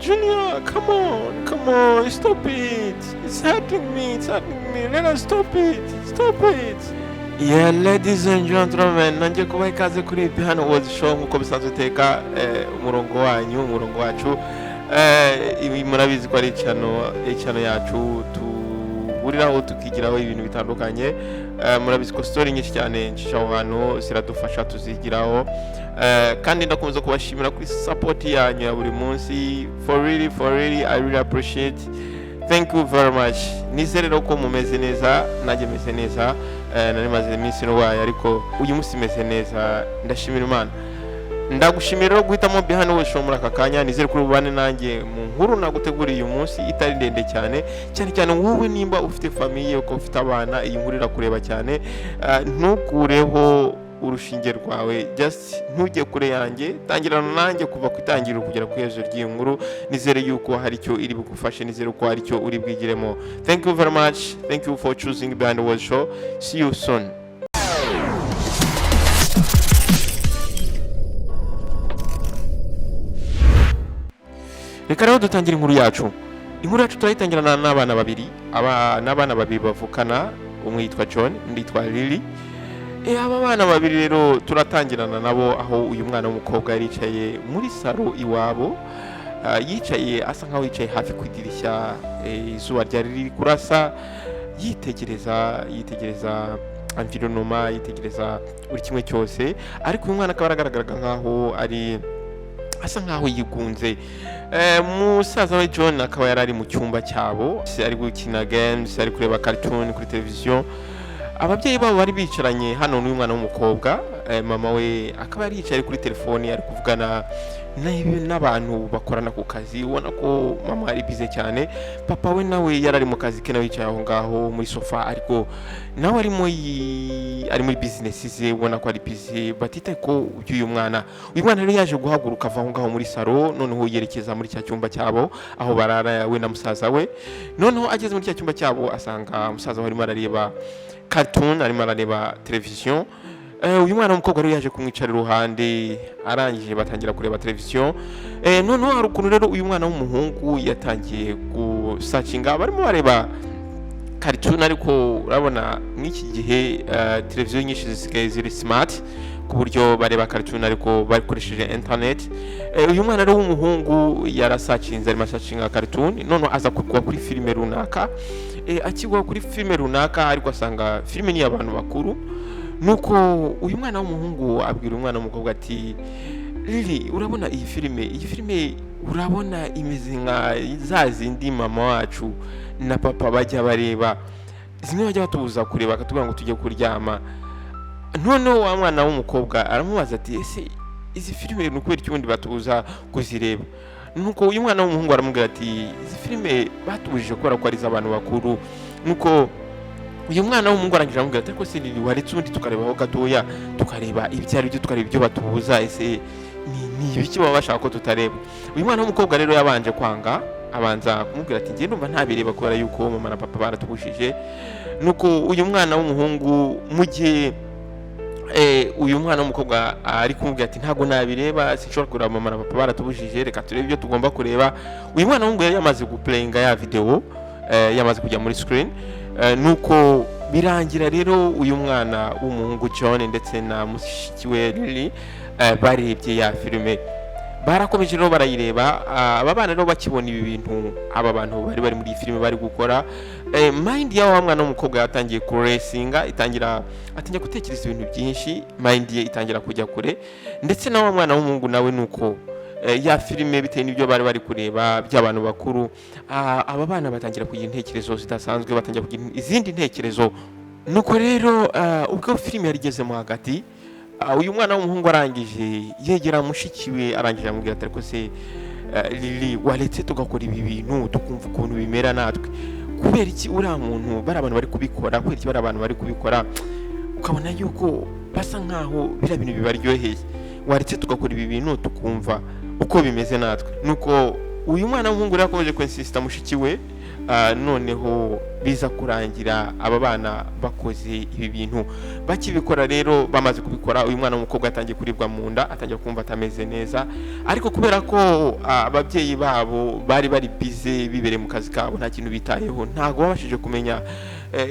Junior, come on, stop it. It's hurting me. Let us stop it. Stop it. Yeah, ladies and gentlemen, nanje kubaha ikaze kuri Piano Awards Show nkuko bisanzwe teka umurongo wacu ibi murabizi ko ari icyano yacu tuhuriraho tukigiraho ibintu bitandukanye. Murabizi ko story nyinshi cyane nshishaho hano ziradufasha tuzigiraho, kandi ndakomeza kubashimira kuri support yanyu ya buri munsi. For really I really appreciate. Thank you very much. Nizere ko mumeze neza, nanjye meze neza. Nari maze iminsi n'uwaye ariko uyu munsi meze neza, ndashimira Imana. Ndagushimira guhitamo Piano Awards Show muri aka kanya. Nizere kuri bubane nanjye mu nkuru naguteguriye uyu munsi itari ndende cyane wowe nimba ufite famille uko ufite abana, iyi nkuru irakureba cyane. Ntukureho urushinge rwawe, just ntujye kure yanjye, tangirana nanjye kuva ku itangiriro kugera ku herezo ry'iyi nkuru. Nizere yuko hari icyo iri bugufashe, nizere ko hari icyo uri bwigiremo. Thank you very much. Thank you for choosing Piano Awards Show. See you soon. Reka rero dutangire inkuru yacu. Inkuru yacu turayitangirana n'abana babiri bavukana, umwe yitwa John, undi yitwa Lily. Aba bana babiri rero turatangirana nabo aho uyu mwana w'umukobwa yari yicaye muri salo iwabo, yicaye asa nkaho yicaye hafi ku idirishya, izuba ryari riri kurasa, yitegereza environnement, yitegereza buri kimwe cyose, ariko uyu mwana akaba aragaragaraga nkaho asa nkaho yigunze. Musaza we John akaba yari ari mu cyumba cyabo, ari gukina games, ari kureba cartoon kuri televiziyo. Ababyeyi babo bari bicaranye hano n'uyu mwana w'umukobwa, mama we akaba yari yicaye kuri telefone ari kuvugana n'abantu bakorana ku kazi. Ubona ko mama ari busy cyane, papa we nawe yari ari mu kazi ke, nawe yicaye aho ngaho muri sofa, ariko nawe ari muri business ze. Ubona ko ari busy, batitaye ko uyu mwana rero yaje guhaguruka ava aho ngaho muri salo, noneho yerekeza muri cya cyumba cyabo aho barara we na musaza we. Noneho ageze muri cya cyumba cyabo asanga musaza we arimo arareba cartoon, arimo arareba televiziyo. Uyu mwana w'umukobwa rero yaje kumwicara iruhande, arangije batangira kureba televiziyo. Noneho hari ukuntu rero uyu mwana w'umuhungu yatangiye gusacinga, barimo bareba cartoon, ariko urabona mw'iki gihe televiziyo nyinshi zisigaye ziri smart ku buryo bareba cartoon ariko bakoresheje internet. Uyu mwana rero w'umuhungu yarasacinze, arimo asacinga cartoon, noneho aza kugwa kuri filime runaka. Akigwa kuri filime runaka ariko asanga filime ni abantu bakuru. Nuko uyu mwana w'umuhungu abwira umwana w'umukobwa ati, Lily, urabona iyi filime urabona imeze nka za zindi mama wacu na papa bajya bareba, zimwe bajya batubuza kureba akatubwira ngo tujye kuryama. Noneho wa mwana w'umukobwa aramubaza ati, ese izi filime ni ukubera iki ubundi batubuza kuzireba? Nuko uyu mwana w'umuhungu aramubwira ati, izi filime batubujije kubera ko ari iz'abantu bakuru. Nuko uyu mwana w'umuhungu arangije aramubwira ati, ariko se Lily, waretse ubundi tukarebaho gatoya, tukareba ibyari byo, tukareba ibyo batubuza, ese ni ibiki baba bashaka ko tutareba? Uyu mwana w'umukobwa rero yabanje kwanga, abanza kumubwira ati, njye ndumva ntabireba kubera yuko mama na papa baratubujije. Nuko uyu mwana w'umuhungu mu gihe uyu mwana w'umukobwa ari kumubwira ati, ntago nabireba, sinshobora kureba, mama na papa baratubujije, reka turebe ibyo tugomba kureba. Uyu mwana w'umuhungu yari yamaze guplayinga ya video, yamaze kujya muri screen. Nuko birangira rero uyu mwana w'umuhungu John ndetse na mushiki we Lily barebye ya filime, barakomeje rero barayireba. Aba bana rero bakibona ibi bintu aba bantu bari muri iyi filime bari gukora, mind yawo mwana w'umukobwa yatangiye kuresinga, atangira gutekereza ibintu byinshi, mind ye itangira kujya kure. Ndetse na mwana w'umuhungu nawe nuko ya filime bitewe n'ibyo bari kureba by'abantu bakuru, aba bana batangira kugira intekerezo zidasanzwe, batangira kugira izindi ntekerezo. Nuko rero ubwo filime yarigezemo hagati, uyu mwana w'umuhungu arangije yegera mushiki we, arangije amubwira ati, ariko se Lily, waretse tugakora ibi bintu tukumva ukuntu bimera natwe? Kubera iki uriya muntu bari abantu bari kubikora, kubera iki bari abantu bari kubikora ukabona yuko basa nkaho biriya bintu bibaryoheye? Waretse tugakora ibi bintu tukumva uko bimeze natwe? Nuko uyu mwana w'umuhungu rero akomeje kwensisita mushiki we, noneho biza kurangira aba bana bakoze ibi bintu. Bakibikora rero, bamaze kubikora, uyu mwana w'umukobwa atangiye kuribwa mu nda, atangiye kumva atameze neza, ariko kubera ko ababyeyi babo bari bize bibereye mu kazi kabo, nta kintu bitayeho, ntago babashije kumenya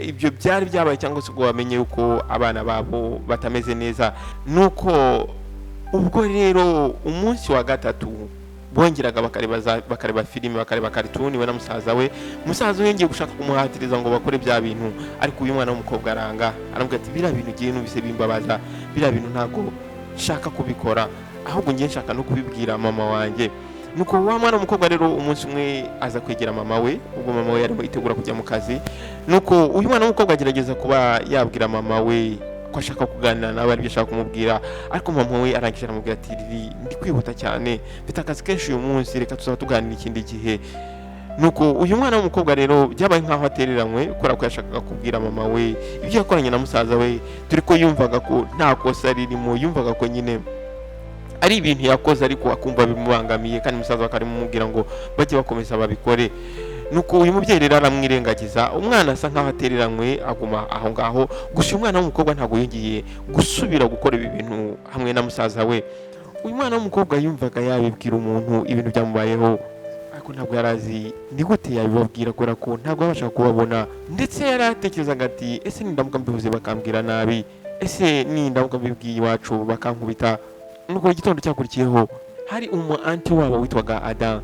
ibyo byari byabaye, cyangwa se ngo bamenye uko abana babo batameze neza. Nuko ubwo rero umunsi wa gatatu bongeraga bakareba filime, bakareba cartoon we na musaza we yongeye gushaka kumuhatiriza ngo bakore bya bintu, ariko uyu mwana w'umukobwa aranga, aravuga ati biriya bintu giye numvise bimbabaza, biriya bintu ntago nshaka kubikora, ahubwo ngiye nshaka no kubibwira mama wanjye. Nuko wa mwana w'umukobwa rero umunsi umwe aza kwegera mama we, ubwo mama we yarimo yitegura kujya mu kazi. Nuko uyu mwana w'umukobwa agerageza kuba yabwira mama we ko ashaka kuganira nawe, aribyo ashaka kumubwira, ariko mama we arangije aramubwira ati ndi kwihuta cyane, mfite akazi kenshi uyu munsi, reka tuzaba tuganira ikindi gihe. Nuko uyu mwana w'umukobwa rero byabaye nkaho atereranywe, kubera ko yashakaga kubwira mama we ibyo yakoranye na musaza we, turi ko yumvaga ko nta kosa ririmo, yumvaga ko nyine ari ibintu yakoze, ariko akumva bimubangamiye, kandi musaza akarimubwira ngo bajye bakomeza babikore. Nuko uyu mubyeyi rero aramwirengagiza, umwana asa nkaho atereranywe, aguma aho ngaho. Gusa umwana w'umukobwa ntabwo yongeye gusubira gukora ibi bintu hamwe na musaza we. Uyu mwana w'umukobwa yumvaga yabibwira umuntu ibintu byamubayeho, ariko ntabwo yarazi ni gute yabibabwira, kubera ko ntabwo yabashaga kubabona, ndetse yari atekerezaga ati ese nindamuka mbivuze bakambwira nabi, ese nindamuka mbibwiye iwacu bakankubita. Nuko igitondo cyakurikiyeho hari anti wabo witwaga Ada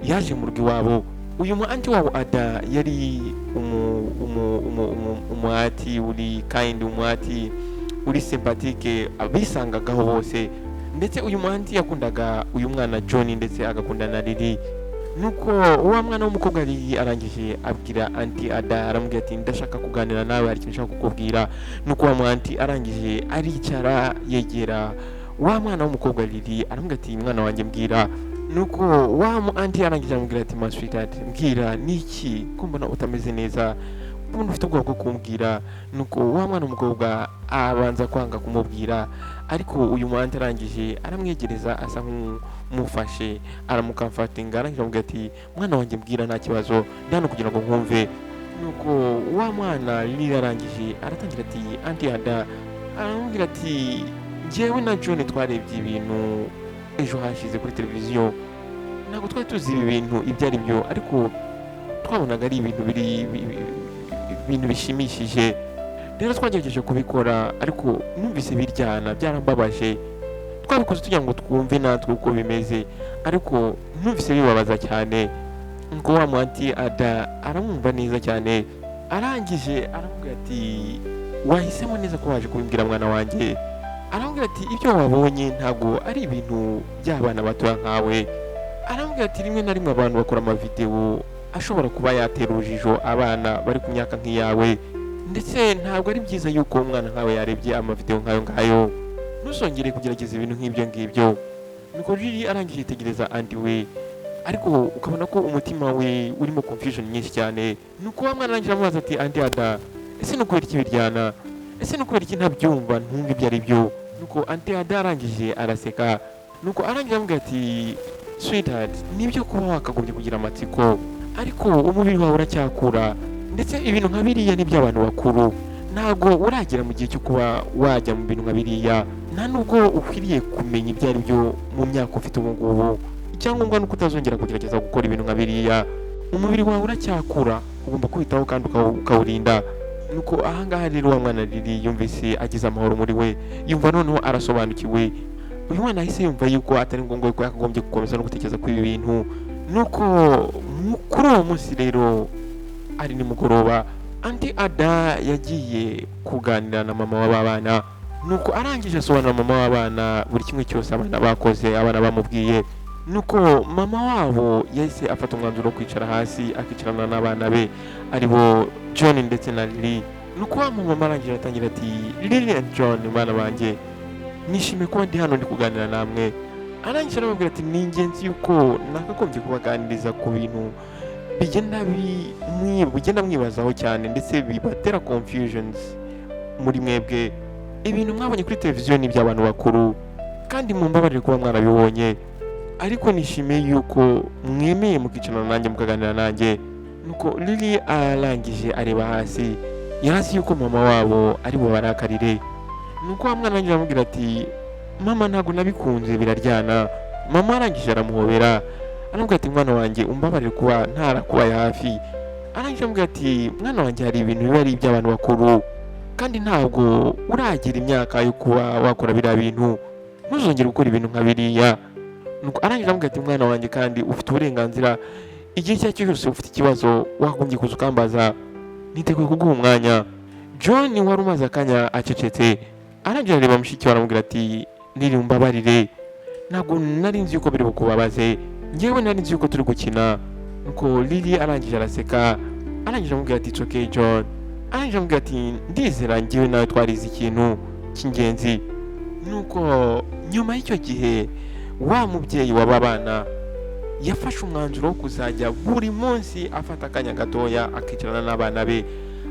yaje mu rugo iwabo. Uyu anti wabo Ada yari umuhati uri kind, umuhati uri sympatique, abisangagaho bose, ndetse uyu anti yakundaga uyu mwana John, ndetse agakunda na Lily. Nuko uwa mwana w'umukobwa Lily arangije abwira anti Ada, aramubwira ati ndashaka kuganira nawe, hari ikintu nshaka kukubwira. Nuko uwa anti arangije aricara yegera wa mwana w'umukobwa Lily, aramubwira ati mwana wanjye mbwira. Nuko wa anti arangije aramubwira ati my sweetheart, mbwira niki ko mbona utameze neza, ubundi ufite ubwoba bwo kumbwira. Nuko wa mwana w'umukobwa abanza kwanga kumubwira, ariko uyu anti arangije aramwegereza, asa nk'umufashe, aramukamfatinga, arangije aramubwira ati mwana wanjye mbwira, nta kibazo, ndi hano kugira ngo nkumve. Nuko wa mwana Lily arangije aratangira ati anti Ada, aramubwira ati njyewe na John twarebye ibintu ejo hashize kuri televiziyo, ntabwo twari tuzi ibi bintu ibyo ari byo, ariko twabonaga ari ibintu bishimishije. Rero twagerageje kubikora, ariko numvise biryana, byarambabaje. Twabikoze tugira ngo twumve natwe uko bimeze, ariko numvise bibabaza cyane. Ngo wa mwanti Ada aramwumva neza cyane, arangije aramubwira ati wahisemo neza ko waje kubimbwira mwana wanjye. Aramubwira ati ibyo wabonye ntabwo ari ibintu by'abana batoya nkawe. Aramubwira ati rimwe na rimwe abantu bakora amavideo ashobora kuba yatera urujijo abana bari ku myaka nk'iyawe, ndetse ntabwo ari byiza yuko umwana nkawe yarebye amavideo nkayo ngayo, ntusongere kugerageza ibintu nk'ibyo ngibyo. Nuko Lily arangije yitegereza andi we, ariko ukabona ko umutima we urimo confusion nyinshi cyane. Nuko wa mwana arangije amubaza ati andi Ada, ese ni ukubera iki biryana, ese ni ukubera iki ntabyumva ntunga ibyo ari byo? Nuko andi Ada arangije araseka. Nuko arangije aramubwira ati sweetheart, nibyo kuba wakagombye kugira amatsiko, ariko umubiri wawe uracyakura, ndetse ibintu nka biriya ni by'abantu bakuru, ntabwo uragera mu gihe cyo kuba wajya mu bintu nka biriya, nta nubwo ukwiriye kumenya ibyo ari byo mu myaka ufite ubu ngubu. Icyangombwa ni uko utazongera kugerageza gukora ibintu nka biriya, umubiri wawe uracyakura, ugomba kwitaho kandi ukawurinda. Nuko ahangaha rero wa mwana Lily yumvise agize amahoro muri we, yumva noneho arasobanukiwe. Uyu mwana ahise yumva yuko atari ngombwa ko yakagombye gukomeza no gutekereza kuri ibi bintu. Nuko kuri uwo munsi rero ari nimugoroba, anti Ada yagiye kuganira na mama w'abana. Nuko arangije asobanura mama w'abana buri kimwe cyose abana bakoze, abana bamubwiye. Nuko mama wabo yahise afata umwanzuro wo kwicara hasi akicarana n'abana be aribo John ndetse na Lily. Nuko wa mama arangije atangira ati Lily and John, bana banjye, nishimiye kuba ndi hano ndi kuganira namwe. Arangije aramubwira ati ni ingenzi yuko nakagombye kubaganiriza ku bintu bigenda mwibazaho cyane, ndetse bibatera confusions muri mwebwe. Ibintu mwabonye kuri televiziyo ni iby'abantu bakuru, kandi mumbabarire kuba mwarabibonye, ariko nishimiye yuko mwemeye mukicana nanjye mukaganira nanjye. Nuko Lily arangije areba hasi, yarazi yuko mama wabo ari bo barakarire. Nuko wa mwana wanjye aramubwira ati mama ntabwo nabikunze biraryana. Mama arangije aramuhobera aramubwira ati mwana wanjye umbabarire kuba ntarakubaye hafi. Arangije aramubwira ati mwana wanjye hari ibintu biba ari iby'abantu bakuru kandi ntabwo uragira imyaka yo kuba wakora biriya bintu, ntuzongere gukora ibintu nka biriya. Nuko arangije aramubwira ati mwana wanjye kandi ufite uburenganzira, igihe icyo ari cyo cyose ufite ikibazo wagombye kuza ukambaza, niteguye kuguha umwanya. John wari umaze akanya acecetse arangije areba mushiki we aramubwira ati Lily umbabarire, ntabwo nari nzi yuko biri bukubabaze, njyewe nari nzi yuko turi gukina. Nuko Lily arangije araseka arangije aramubwira ati it's okay John. Arangije aramubwira ati ndizera njyewe nawe twarize ikintu cy'ingenzi. Nuko nyuma y'icyo gihe wa mubyeyi w'aba bana yafashe umwanzuro wo kuzajya buri munsi afata akanya gatoya akicarana n'abana be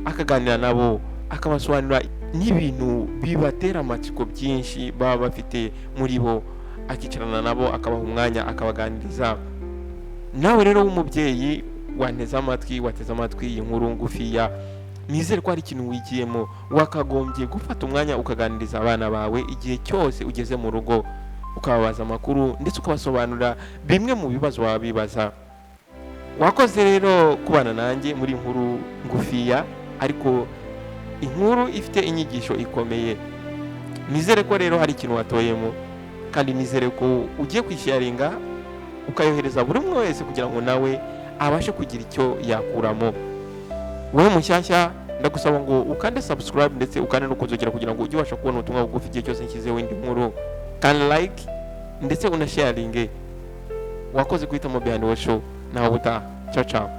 akaganira nabo, akabasobanurira n'ibintu bibatera amatsiko byinshi baba bafite muri bo, akicarana nabo akabaha umwanya akabaganiriza. Nawe rero w'umubyeyi wateze amatwi iyi nkuru ngufiya, nizere ko hari ikintu wigiyemo, wakagombye gufata umwanya ukaganiriza abana bawe igihe cyose ugeze mu rugo, ukababaza amakuru ndetse ukabasobanurira bimwe mu bibazo waba bibaza. Wakoze rero kubana nanjye muri inkuru ngufiya ariko inkuru ifite inyigisho ikomeye. Nizere ko rero hari ikintu watoyemo kandi nizere ko ugiye kwisharinga ukayohereza buri umwe wese kugira ngo nawe abashe kugira icyo yakuramo. Wowe mushyashya ndagusaba ngo ukande subscribe ndetse ukande no kuzogera kugira ngo ujye ubasha kubona ubutumwa bugufi igihe cyose nshyizeho indi nkuru, kandi like ndetse unasharinge. Wakoze guhitamo Behind Watch Show, naho ubutaha. Ciao ciao.